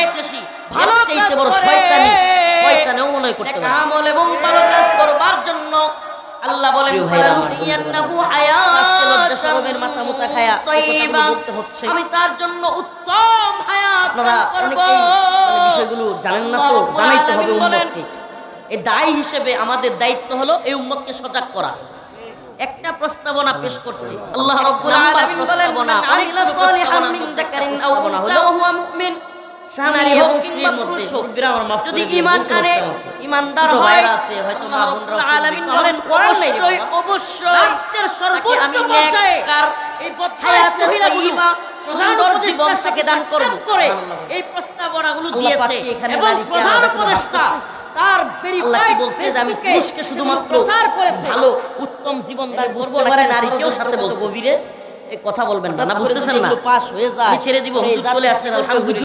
Speaker 1: ভালো চাইতে বড় শয়তানি, শয়তানেও মনে করতে পারে আমল এবং ভালো কাজ করবার জন্য আল্লাহ বলেন ফালানুহিয়ান্নাহু হায়াতান মাথা মুতা খায়া বলতে হচ্ছে, আমি তার জন্য উত্তম হায়াত করব। মানে বিষয়গুলো জানেন না তো, জানাইতে হবে উম্মতকে। এই দায়ী হিসেবে আমাদের দায়িত্ব হলো এই উম্মতকে সজাগ করা। একটা প্রস্তাবনা পেশ করছি আল্লাহ রাব্বুল আলামিন বলেন, আমিলা সালিহান মিন যাকারিন আও উনসা ওয়া হুয়া মুমিন স্বামী এবং স্ত্রীর মধ্যে যদি ঈমান আনে ঈমানদার হয় আছে হয়তো মা বোনরা আলামিন বলেন অবশ্যই অবশ্যই রাষ্ট্রের সর্বোচ্চ পর্যায়ে এই বদহায়াত মহিলাগুলো সুন্দর জীবন থেকে দান করব করে এই প্রস্তাবনাগুলো দিয়েছে এবং প্রধান উপদেষ্টা তার ভেরিফাইড বলছে যে আমি পুরুষকে শুধুমাত্র প্রচার করেছে ভালো উত্তম জীবন দান করব না নারীকেও সাথে বলতে গভীরে এই কথা বলবেন না বুঝতেছেন না পাস হয়ে যায় ছেড়ে দিব চলে আসছেন আলহামদুলিল্লাহ।